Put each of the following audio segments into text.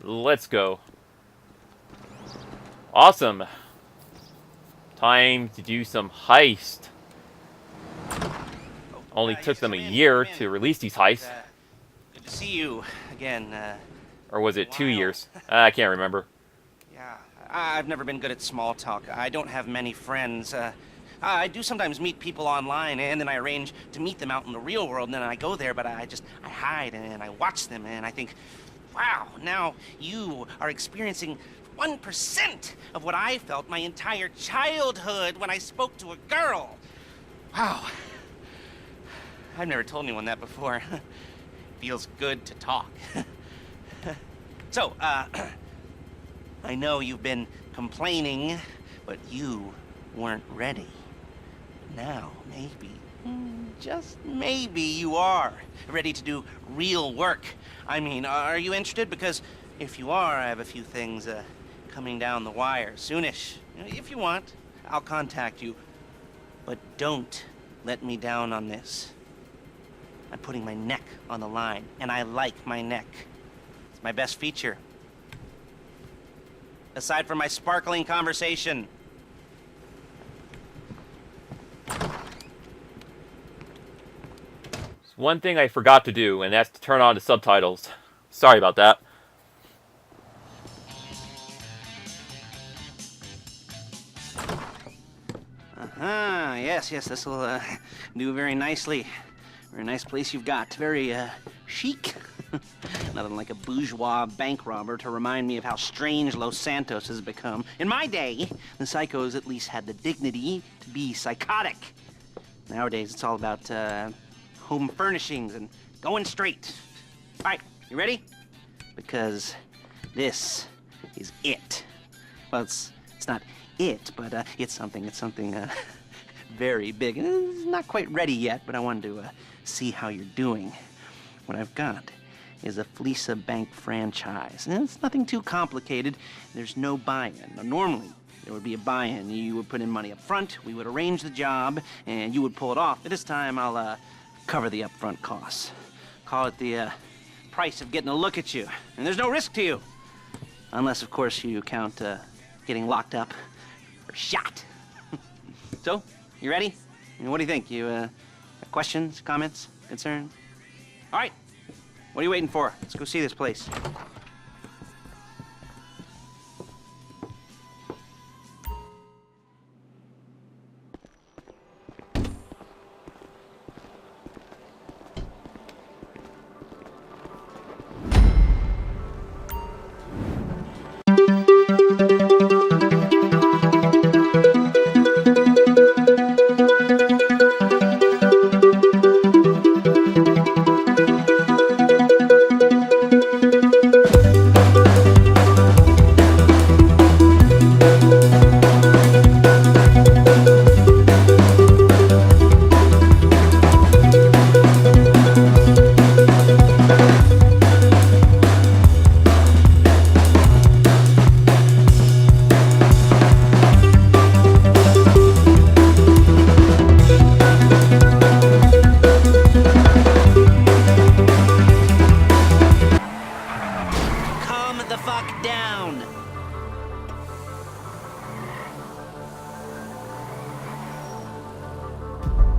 Let's go. Awesome. Time to do some heist. Only took them a year to release these heists. Good to see you again. Or was it 2 years? I can't remember. Yeah, I've never been good at small talk. I don't have many friends. I do sometimes meet people online, and then I arrange to meet them out in the real world, and then I go there, but I hide, and I watch them, and I think, wow, now you are experiencing 1% of what I felt my entire childhood when I spoke to a girl. Wow. I've never told anyone that before. Feels good to talk. So, I know you've been complaining, but you weren't ready. Now, maybe, just maybe you are ready to do real work. I mean, are you interested? Because if you are, I have a few things coming down the wire soonish. If you want, I'll contact you. But don't let me down on this. I'm putting my neck on the line, and I like my neck. It's my best feature. Aside from my sparkling conversation. There's one thing I forgot to do, and that's to turn on the subtitles. Sorry about that. Yes, this will do very nicely. Very nice place you've got. Very chic. Nothing like a bourgeois bank robber to remind me of how strange Los Santos has become. In my day, the psychos at least had the dignity to be psychotic. Nowadays, it's all about home furnishings and going straight. All right, you ready? Because this is it. Well, it's not it, but it's something very big. It's not quite ready yet, but I wanted to see how you're doing. What I've got is a Fleeca Bank franchise. And it's nothing too complicated. There's no buy-in. Now, normally, there would be a buy-in. You would put in money up front, we would arrange the job, and you would pull it off. But this time, I'll cover the upfront costs. Call it the price of getting a look at you. And there's no risk to you. Unless, of course, you count getting locked up or shot. So, you ready? I mean, what do you think? You got questions, comments, concerns? All right. What are you waiting for? Let's go see this place.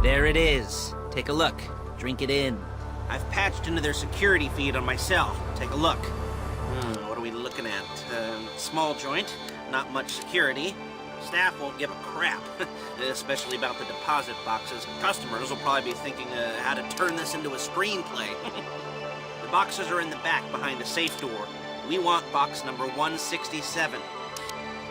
There it is. Take a look. Drink it in. I've patched into their security feed on my cell. Take a look. What are we looking at? Small joint, not much security. Staff won't give a crap, especially about the deposit boxes. Customers will probably be thinking how to turn this into a screenplay. The boxes are in the back behind a safe door. We want box number 167.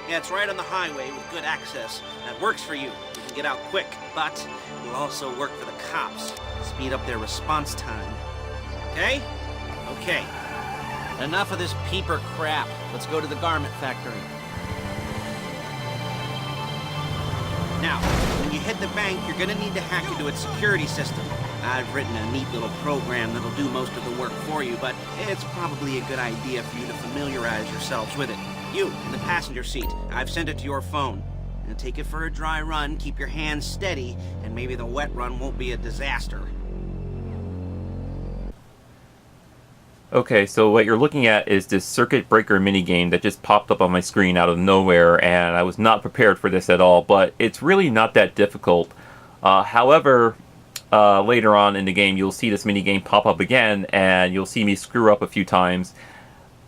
Yeah, it's right on the highway with good access. That works for you. You can get out quick, but it'll also work for the cops. Speed up their response time. Okay? Okay. Enough of this peeper crap. Let's go to the garment factory. Now, when you hit the bank, you're gonna need to hack into its security system. I've written a neat little program that'll do most of the work for you, but it's probably a good idea for you to familiarize yourselves with it. You, in the passenger seat, I've sent it to your phone. Now take it for a dry run, keep your hands steady, and maybe the wet run won't be a disaster. Okay, so what you're looking at is this circuit breaker minigame that just popped up on my screen out of nowhere, and I was not prepared for this at all, but it's really not that difficult. However, later on in the game, you'll see this minigame pop up again, and you'll see me screw up a few times.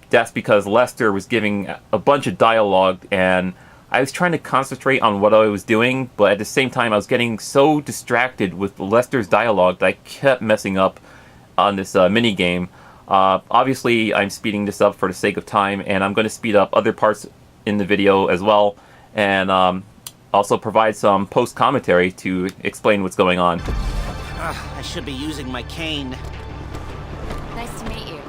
That's because Lester was giving a bunch of dialogue, and I was trying to concentrate on what I was doing, but at the same time, I was getting so distracted with Lester's dialogue that I kept messing up on this minigame. Obviously, I'm speeding this up for the sake of time, and I'm going to speed up other parts in the video as well, and also provide some post-commentary to explain what's going on. I should be using my cane. Nice to meet you.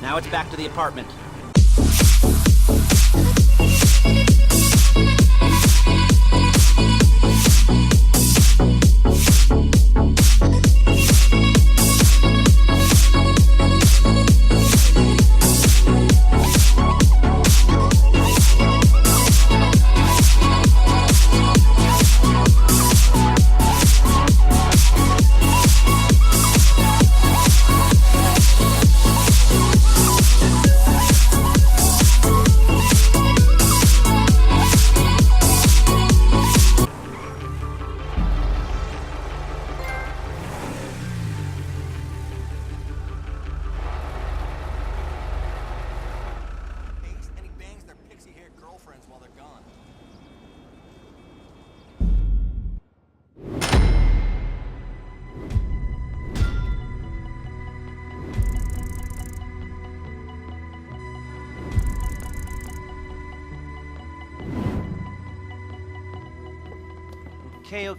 Now it's back to the apartment.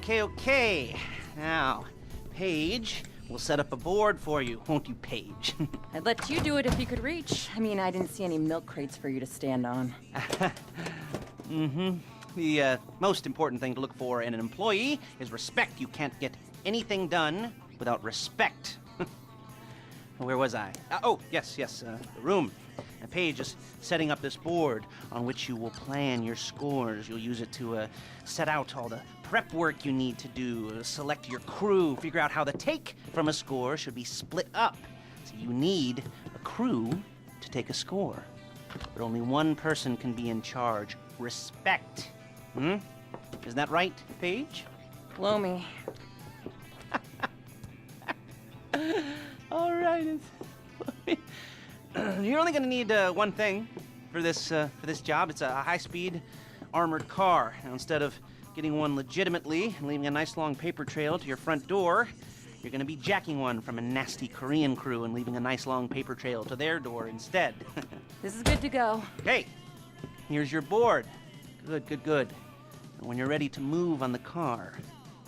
Okay. Now, Paige, we'll set up a board for you, won't you, Paige? I'd let you do it if you could reach. I mean, I didn't see any milk crates for you to stand on. The most important thing to look for in an employee is respect. You can't get anything done without respect. Where was I? Yes, the room. Paige is setting up this board on which you will plan your scores. You'll use it to set out all the prep work you need to do, select your crew, figure out how the take from a score should be split up. So you need a crew to take a score. But only one person can be in charge. Respect. Isn't that right, Paige? Blow me. All right. You're only gonna need one thing for this job. It's a high-speed armored car. Now, instead of getting one legitimately and leaving a nice long paper trail to your front door, you're gonna be jacking one from a nasty Korean crew and leaving a nice long paper trail to their door instead. This is good to go. Hey, here's your board. Good. And when you're ready to move on the car,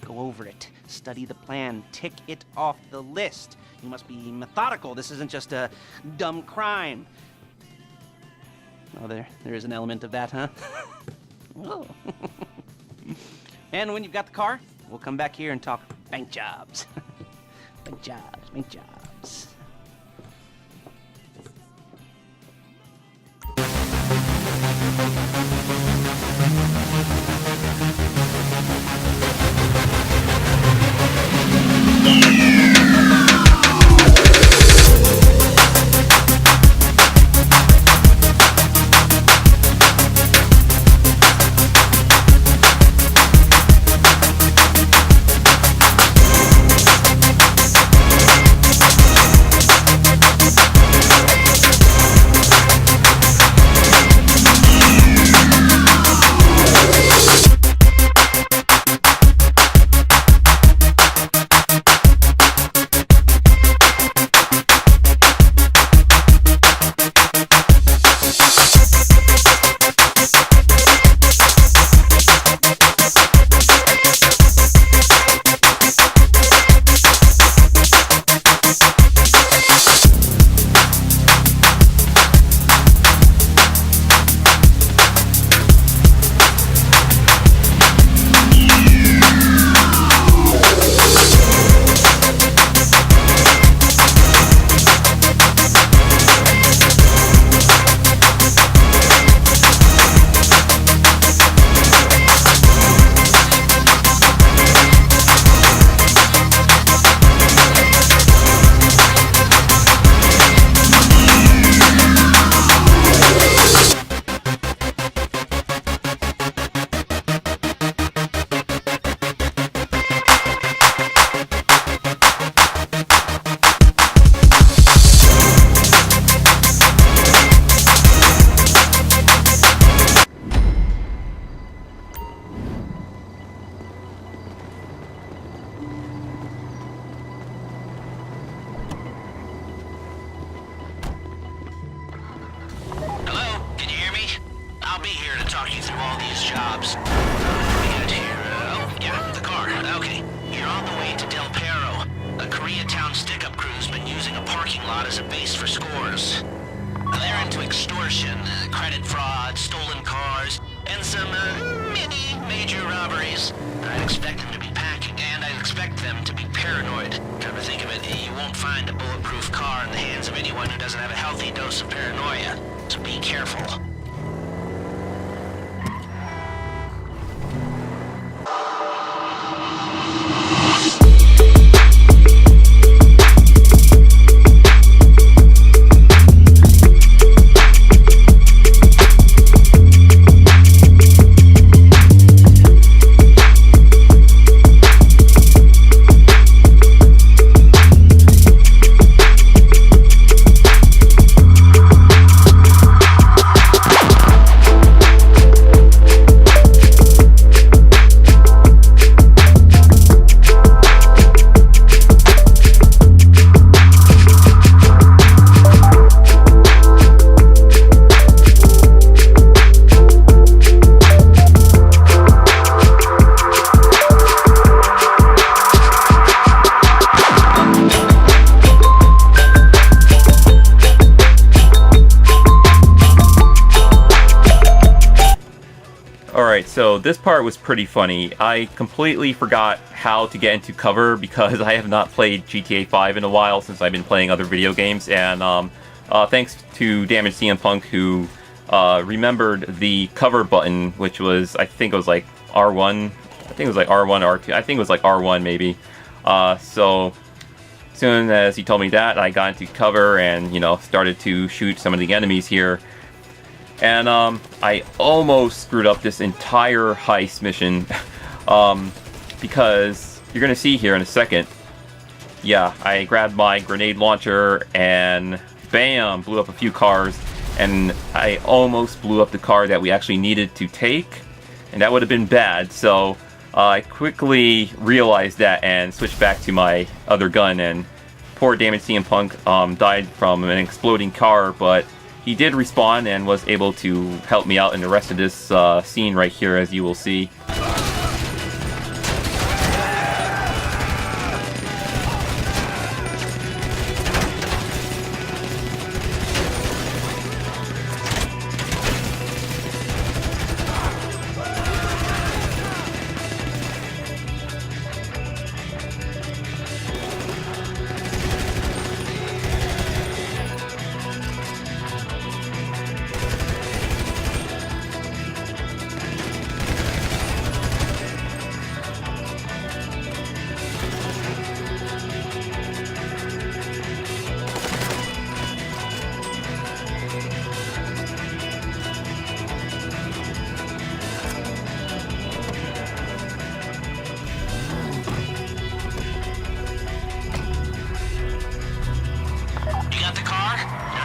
go over it, study the plan, tick it off the list. You must be methodical. This isn't just a dumb crime. Oh, there is an element of that, huh? Oh. And when you've got the car, we'll come back here and talk bank jobs. Bank jobs. jobs. Let me get it here. Oh, yeah, the car. Okay. You're on the way to Del Perro. A Koreatown stick-up crew's been using a parking lot as a base for scores. They're into extortion, credit fraud, stolen cars, and some, major robberies. I'd expect them to be packing, and I'd expect them to be paranoid. Come to think of it, you won't find a bulletproof car in the hands of anyone who doesn't have a healthy dose of paranoia. So be careful. Alright, so this part was pretty funny. I completely forgot how to get into cover because I have not played GTA5 in a while since I've been playing other video games, and thanks to DamagedCmpunk who remembered the cover button, which was, I think it was like R1, I think it was like R1 or R2, I think it was like R1 maybe. So as soon as he told me that, I got into cover and, you know, started to shoot some of the enemies here. And I almost screwed up this entire heist mission because you're going to see here in a second. Yeah, I grabbed my grenade launcher and bam, blew up a few cars, and I almost blew up the car that we actually needed to take, and that would have been bad. So I quickly realized that and switched back to my other gun, and poor DamagedCmpunk died from an exploding car, but he did respawn and was able to help me out in the rest of this scene right here, as you will see.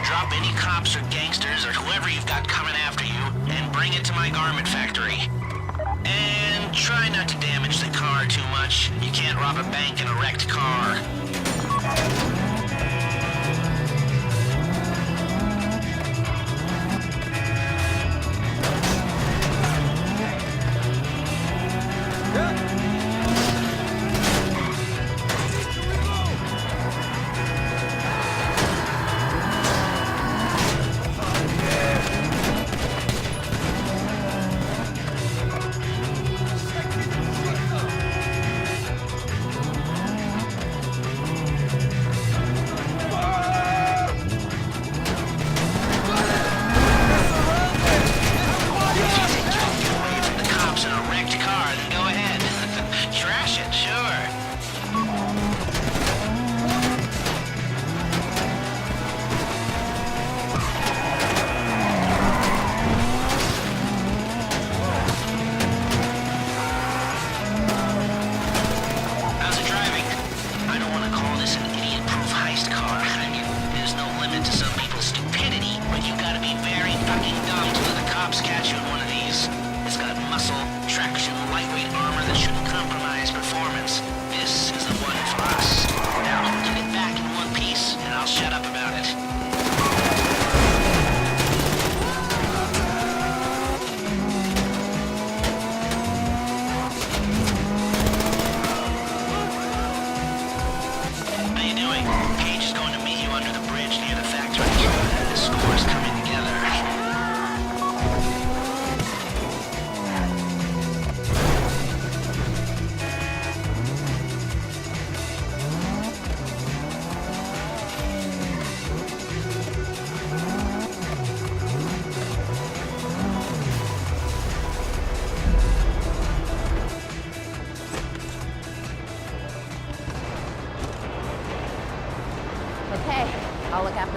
Drop any cops or gangsters or whoever you've got coming after you and bring it to my garment factory. And try not to damage the car too much. You can't rob a bank in a wrecked car.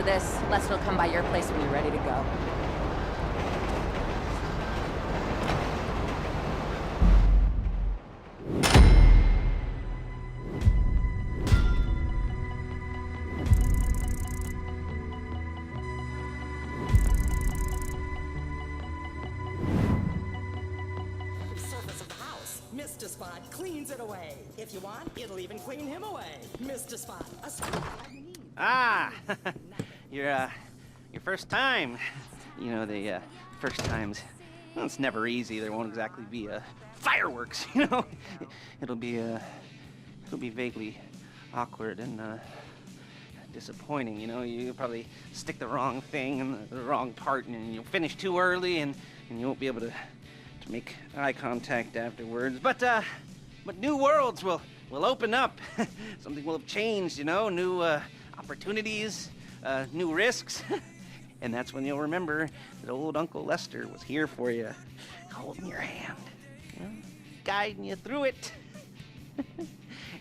this. Lester will come by your place when you're ready to go. Surface of the house. Mr. Spot cleans it away. If you want, it'll even clean him away. Mr. Spot, a spot you need. Ah, your first time. You know, the first times, well, it's never easy. There won't exactly be fireworks, you know. It'll be vaguely awkward and disappointing, you know. You probably stick the wrong thing in the wrong part, and you'll finish too early, and you won't be able to make eye contact afterwards. But new worlds will open up. Something will have changed, you know. New opportunities, new risks. And that's when you'll remember that old Uncle Lester was here for you, holding your hand, you know, guiding you through it.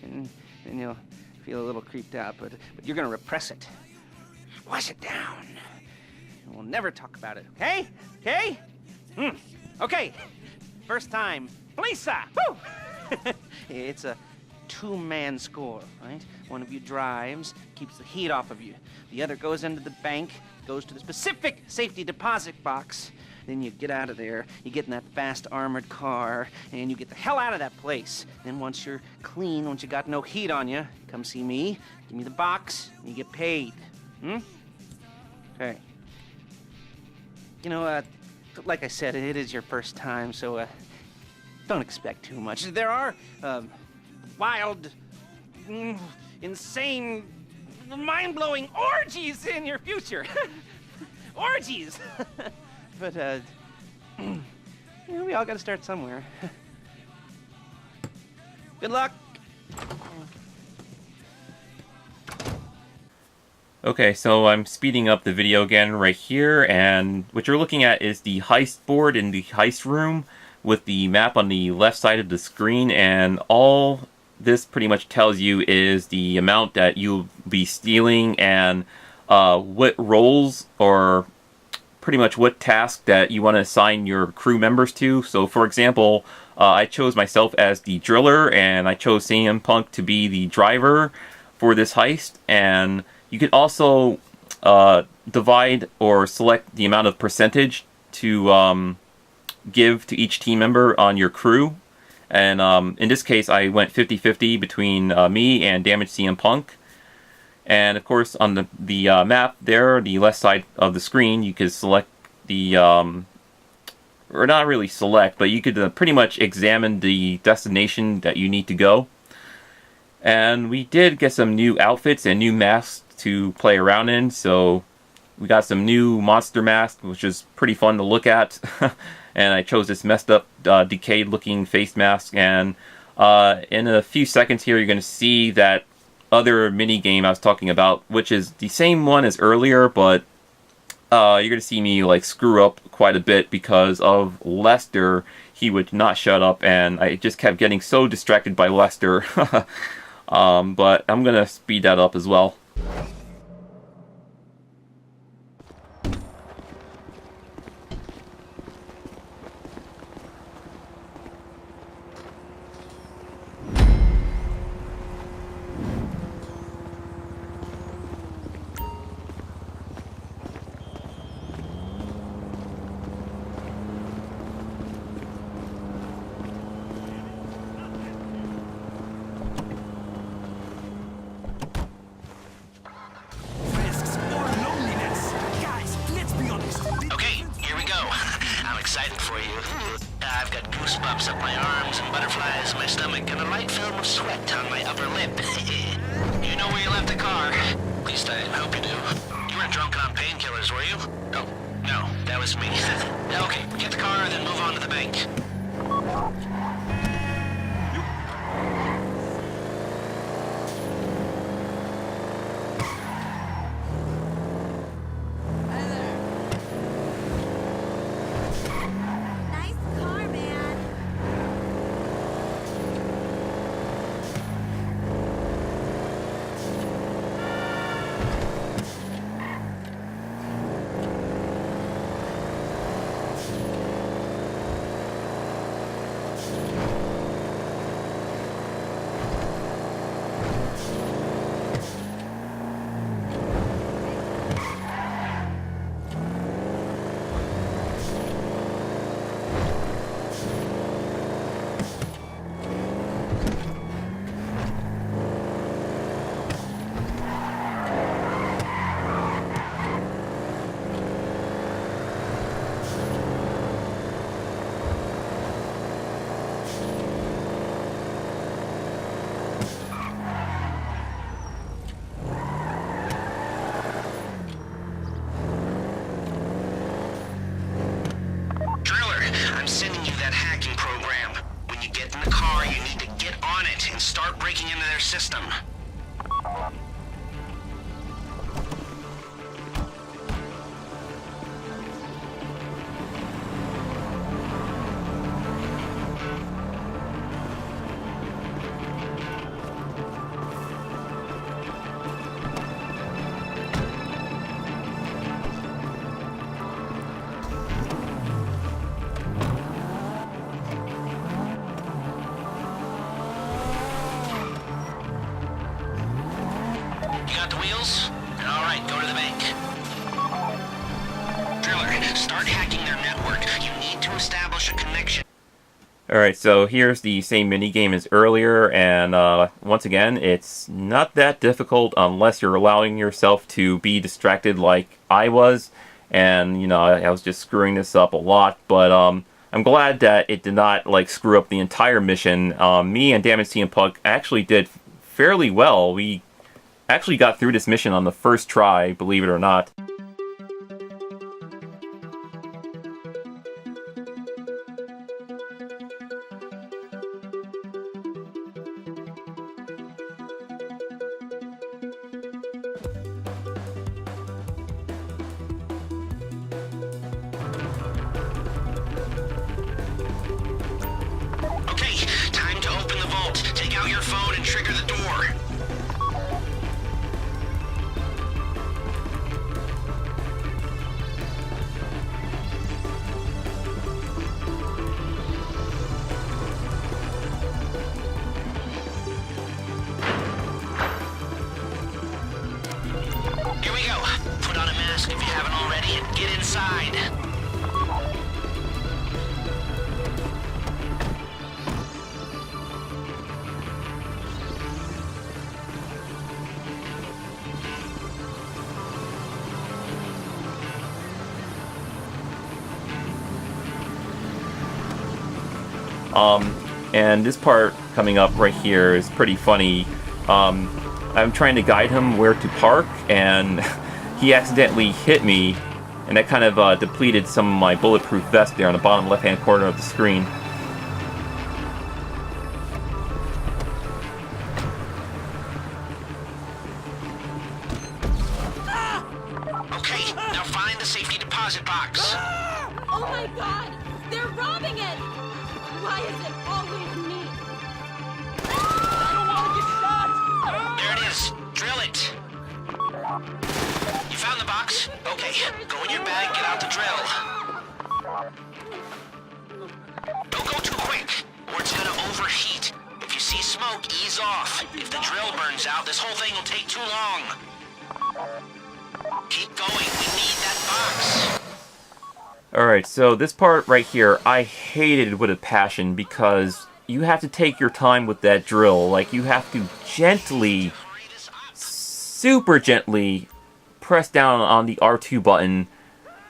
and you'll feel a little creeped out, but you're gonna repress it. Wash it down. And we'll never talk about it, okay? Okay? Okay. First time. Fleeca! Woo! It's a two-man score, right? One of you drives, keeps the heat off of you. The other goes into the bank, goes to the specific safety deposit box. Then you get out of there, you get in that fast armored car, and you get the hell out of that place. Then once you're clean, once you got no heat on you, come see me, give me the box, and you get paid. Okay. You know, like I said, it is your first time, so don't expect too much. There are wild, insane, mind-blowing orgies in your future. Orgies! But, you know, we all gotta start somewhere. Good luck! Okay, so I'm speeding up the video again right here, and what you're looking at is the heist board in the heist room with the map on the left side of the screen, and all this pretty much tells you is the amount that you'll be stealing and what roles or pretty much what task that you want to assign your crew members to. So for example, I chose myself as the driller, and I chose CmpUnK to be the driver for this heist. And you could also divide or select the amount of percentage to give to each team member on your crew. And in this case, I went 50-50 between me and DamagedCmpunk. And of course, on the map there, the left side of the screen, you could select the, or not really select, but you could pretty much examine the destination that you need to go. And we did get some new outfits and new masks to play around in, so we got some new monster masks, which is pretty fun to look at. And I chose this messed up, decayed looking face mask, and in a few seconds here, you're going to see that other mini game I was talking about, which is the same one as earlier, but you're gonna see me like screw up quite a bit because of Lester. He would not shut up, and I just kept getting so distracted by Lester. But I'm gonna speed that up as well. Excited for you. I've got goosebumps up my arms and butterflies in my stomach and a light film of sweat on my upper lip. You know where you left the car? At least I hope you do. You weren't drunk on painkillers, were you? Oh, no, that was me. Okay, get the car, then move on to the bank. it and start breaking into their system. You got the wheels? Alright, go to the bank. Driller, start hacking their network. You need to establish a connection. Alright, so here's the same minigame as earlier, and once again, it's not that difficult unless you're allowing yourself to be distracted like I was, and, you know, I was just screwing this up a lot, but I'm glad that it did not, like, screw up the entire mission. Me and DamagedCmpunk actually did fairly well. We actually got through this mission on the first try, believe it or not. Okay, time to open the vault. Take out your phone and trigger the door. Here we go. Put on a mask if you haven't already and get inside. And this part coming up right here is pretty funny. I'm trying to guide him where to park, and he accidentally hit me, and that kind of depleted some of my bulletproof vest there on the bottom left-hand corner of the screen. Okay, now find the safety deposit box. Oh my god! They're robbing it! Why is it always me? I don't want to get shot! There it is. Drill it. You found the box? Okay, go in your bag, get out the drill. Don't go too quick, or it's gonna overheat. If you see smoke, ease off. If the drill burns out, this whole thing will take too long. Keep going, we need that box. Alright, so this part right here, I hated with a passion because you have to take your time with that drill. Like, you have to gently, super gently, press down on the R2 button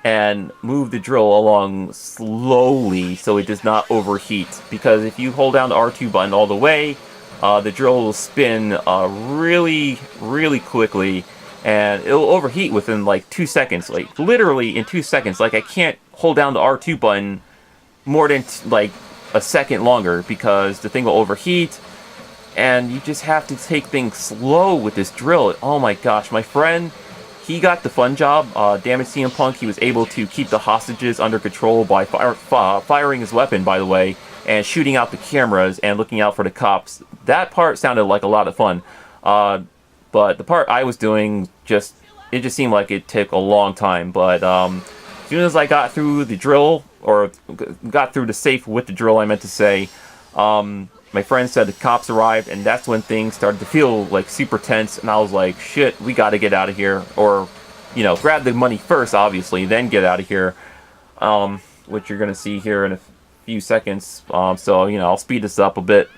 and move the drill along slowly so it does not overheat. Because if you hold down the R2 button all the way, the drill will spin really, really quickly, and it'll overheat within like 2 seconds. Like, literally in 2 seconds. Like, I can't hold down the R2 button more than like a second longer because the thing will overheat, and you just have to take things slow with this drill. Oh my gosh, my friend, he got the fun job. DamagedCmpunk, he was able to keep the hostages under control by firing his weapon, by the way, and shooting out the cameras and looking out for the cops. That part sounded like a lot of fun. But the part I was doing, it just seemed like it took a long time. But as soon as I got through the drill, or got through the safe with the drill, I meant to say, my friend said the cops arrived, and that's when things started to feel like super tense, and I was like, shit, we gotta get out of here. Or, you know, grab the money first, obviously, then get out of here. Which you're gonna see here in a few seconds. So, you know, I'll speed this up a bit.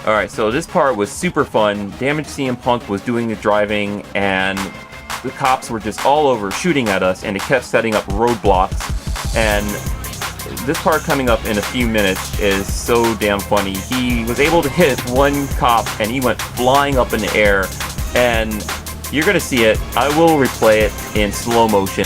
Alright, so this part was super fun. DamagedCmpunk was doing the driving, and the cops were just all over shooting at us, and it kept setting up roadblocks. And this part coming up in a few minutes is so damn funny. He was able to hit one cop, and he went flying up in the air, and you're gonna see it. I will replay it in slow motion.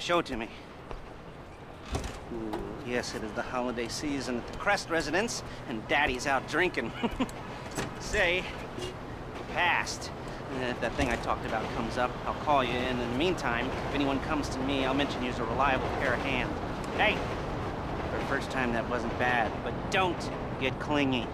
Show it to me. Ooh, yes, it is the holiday season at the Crest residence, and Daddy's out drinking. Say, passed. If that thing I talked about comes up, I'll call you, and in the meantime, if anyone comes to me, I'll mention you as a reliable pair of hands. Hey, for the first time that wasn't bad, but don't get clingy.